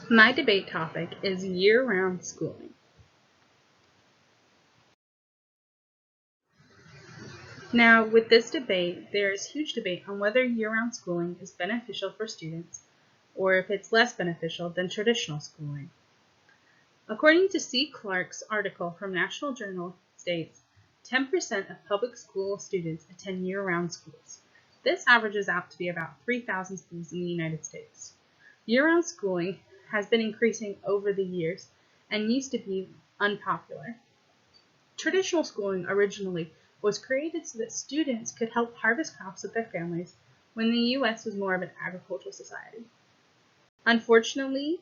My debate topic is year-round schooling. Now, with this debate, there is huge debate on whether year-round schooling is beneficial for students or if it's less beneficial than traditional schooling. According to C. Clark's article from National Journal states, 10% of public school students attend year-round schools. This averages out to be about 3,000 schools in the United States. Year-round schooling has been increasing over the years and used to be unpopular. Traditional schooling originally was created so that students could help harvest crops with their families when the U.S. was more of an agricultural society. Unfortunately,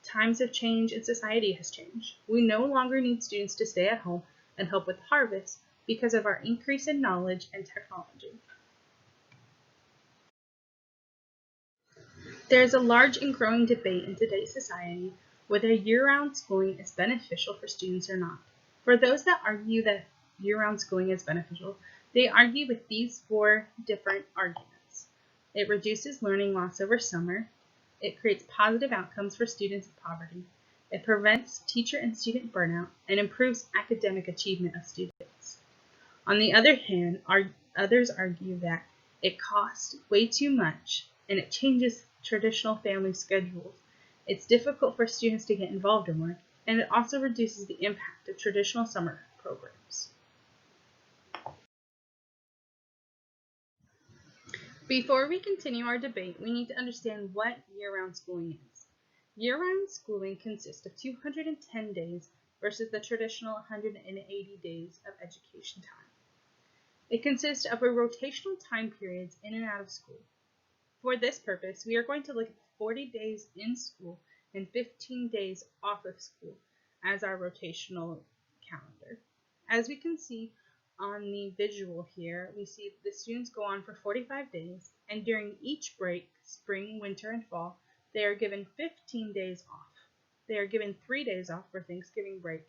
times have changed and society has changed. We no longer need students to stay at home and help with harvest because of our increase in knowledge and technology. There is a large and growing debate in today's society whether year-round schooling is beneficial for students or not. For those that argue that year-round schooling is beneficial, they argue with these 4 different arguments. It reduces learning loss over summer. It creates positive outcomes for students of poverty. It prevents teacher and student burnout and improves academic achievement of students. On the other hand, others argue that it costs way too much and it changes traditional family schedules. It's difficult for students to get involved in work, and it also reduces the impact of traditional summer programs. Before we continue our debate, we need to understand what year-round schooling is. Year-round schooling consists of 210 days versus the traditional 180 days of education time. It consists of a rotational time periods in and out of school. For this purpose, we are going to look at 40 days in school and 15 days off of school as our rotational calendar. As we can see on the visual here, we see the students go on for 45 days, and during each break, spring, winter, and fall, they are given 15 days off. They are given 3 days off for Thanksgiving break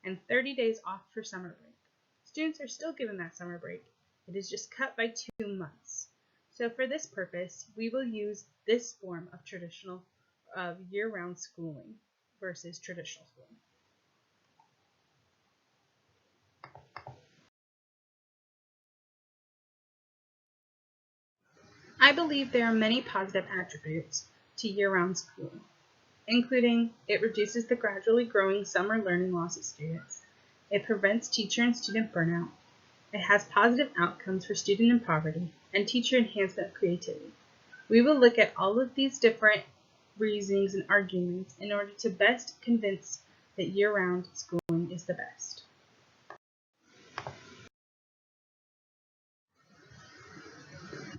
and 30 days off for summer break. Students are still given that summer break. It is just cut by 2 months. So for this purpose, we will use this form of year-round schooling versus traditional schooling. I believe there are many positive attributes to year-round schooling, including it reduces the gradually growing summer learning loss of students, it prevents teacher and student burnout, it has positive outcomes for student in poverty, and teacher enhancement of creativity. We will look at all of these different reasonings and arguments in order to best convince that year-round schooling is the best.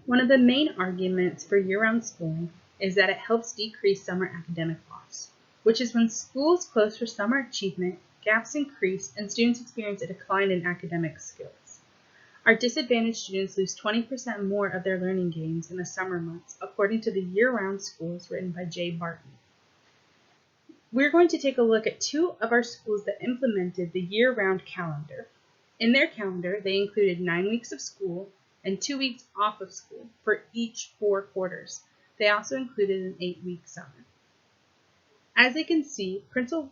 One of the main arguments for year-round schooling is that it helps decrease summer academic loss, which is when schools close for summer achievement, gaps increase, and students experience a decline in academic skills. Our disadvantaged students lose 20% more of their learning gains in the summer months, according to the Year-Round Schools written by Jay Barton. We're going to take a look at 2 of our schools that implemented the year-round calendar. In their calendar, they included 9 weeks of school and 2 weeks off of school for each 4 quarters. They also included an 8-week summer. As they can see, Principal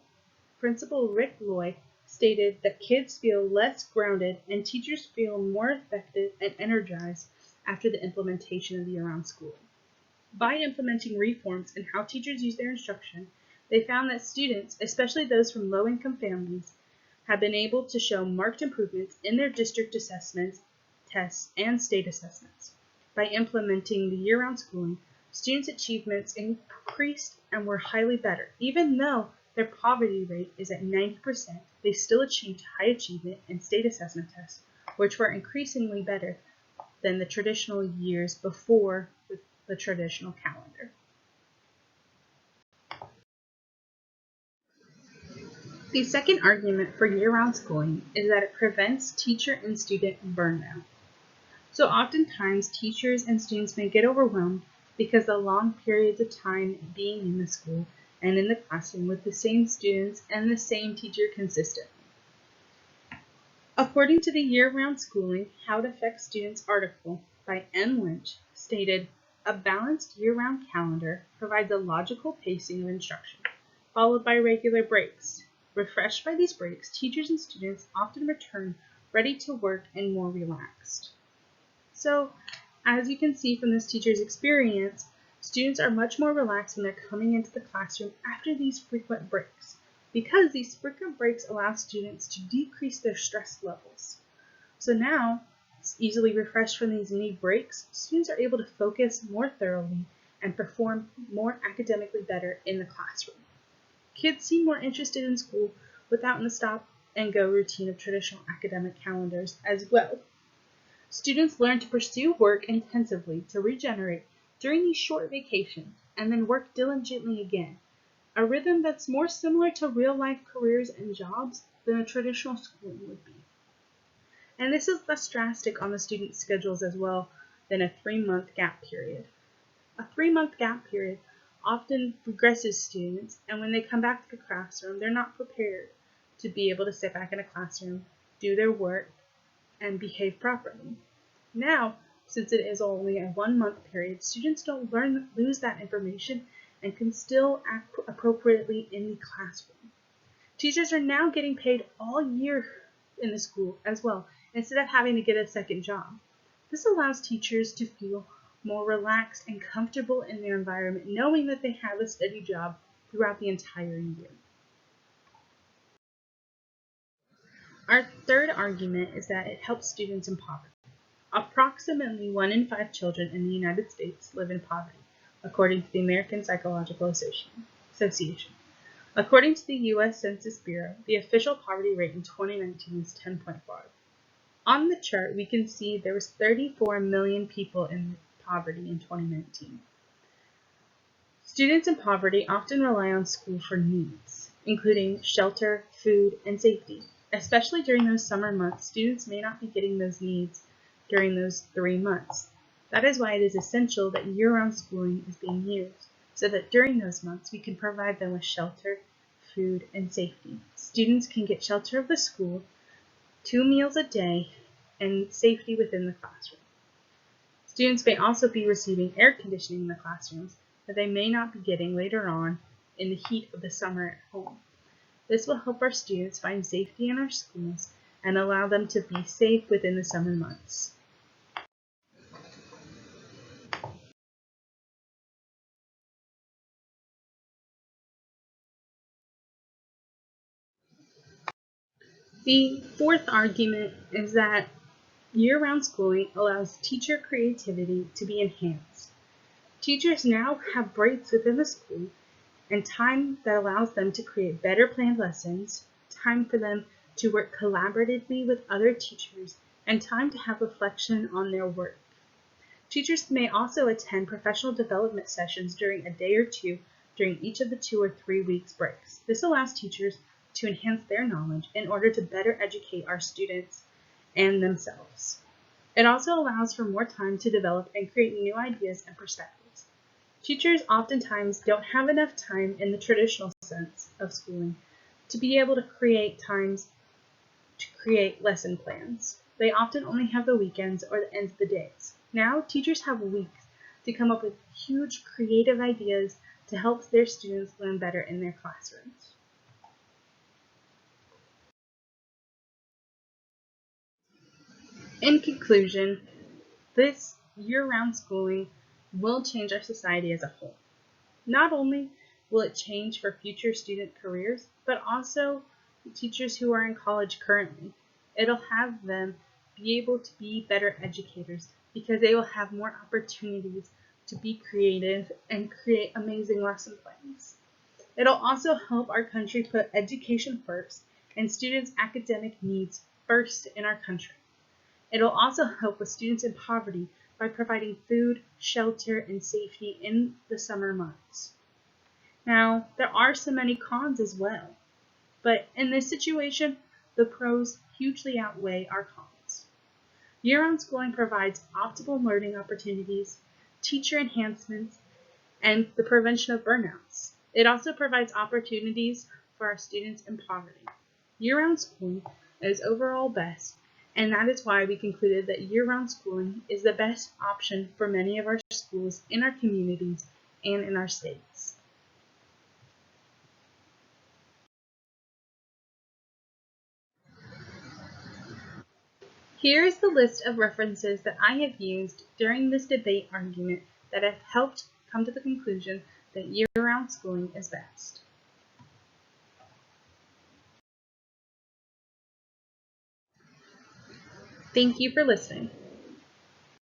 Rick Loy stated that kids feel less grounded and teachers feel more effective and energized after the implementation of year-round schooling. By implementing reforms in how teachers use their instruction, they found that students, especially those from low-income families, have been able to show marked improvements in their district assessments, tests, and state assessments. By implementing the year-round schooling, students' achievements increased and were highly better. Even though their poverty rate is at 90%, they still achieved high achievement in state assessment tests, which were increasingly better than the traditional years before the traditional calendar. The second argument for year-round schooling is that it prevents teacher and student burnout. So oftentimes teachers and students may get overwhelmed because of long periods of time being in the school and in the classroom with the same students and the same teacher consistently. According to the Year-Round Schooling, How It Affects Students article by M. Lynch stated, a balanced year-round calendar provides a logical pacing of instruction. followed by regular breaks. Refreshed by these breaks, teachers and students often return ready to work and more relaxed. So, as you can see from this teacher's experience, students are much more relaxed when they're coming into the classroom after these frequent breaks, because these frequent breaks allow students to decrease their stress levels. So now, easily refreshed from these mini breaks, students are able to focus more thoroughly and perform more academically better in the classroom. Kids seem more interested in school without the stop and go routine of traditional academic calendars as well. Students learn to pursue work intensively to regenerate during these short vacations and then work diligently again, a rhythm that's more similar to real-life careers and jobs than a traditional schooling would be. And this is less drastic on the students' schedules as well than a 3-month gap period. A 3-month gap period often regresses students, and when they come back to the classroom, they're not prepared to be able to sit back in a classroom, do their work, and behave properly. Now, since it is only a 1-month period, students don't lose that information and can still act appropriately in the classroom. Teachers are now getting paid all year in the school as well, instead of having to get a second job. This allows teachers to feel more relaxed and comfortable in their environment, knowing that they have a steady job throughout the entire year. Our third argument is that it helps students in poverty. Approximately 1 in 5 children in the United States live in poverty, according to the American Psychological Association. According to the U.S. Census Bureau, the official poverty rate in 2019 was 10.5. On the chart, we can see there was 34 million people in poverty in 2019. Students in poverty often rely on school for needs, including shelter, food, and safety. Especially during those summer months, students may not be getting those needs during those 3 months. That is why it is essential that year-round schooling is being used, so that during those months we can provide them with shelter, food, and safety. Students can get shelter of the school, 2 meals a day, and safety within the classroom. Students may also be receiving air conditioning in the classrooms that they may not be getting later on in the heat of the summer at home. This will help our students find safety in our schools and allow them to be safe within the summer months. The fourth argument is that year-round schooling allows teacher creativity to be enhanced. Teachers now have breaks within the school and time that allows them to create better planned lessons, time for them to work collaboratively with other teachers, and time to have reflection on their work. Teachers may also attend professional development sessions during a day or two during each of the 2 or 3 weeks breaks. This allows teachers to enhance their knowledge in order to better educate our students and themselves. It also allows for more time to develop and create new ideas and perspectives. Teachers oftentimes don't have enough time in the traditional sense of schooling to be able to create lesson plans. They often only have the weekends or the ends of the days. Now, teachers have weeks to come up with huge creative ideas to help their students learn better in their classrooms. In conclusion, this year-round schooling will change our society as a whole. Not only will it change for future student careers, but also teachers who are in college currently. It'll have them be able to be better educators because they will have more opportunities to be creative and create amazing lesson plans. It'll also help our country put education first and students' academic needs first in our country. It'll also help with students in poverty by providing food, shelter, and safety in the summer months. Now, there are so many cons as well, but in this situation, the pros hugely outweigh our cons. Year-round schooling provides optimal learning opportunities, teacher enhancements, and the prevention of burnouts. It also provides opportunities for our students in poverty. Year-round schooling is overall best, and that is why we concluded that year-round schooling is the best option for many of our schools in our communities and in our states. Here is the list of references that I have used during this debate argument that have helped come to the conclusion that year-round schooling is best. Thank you for listening.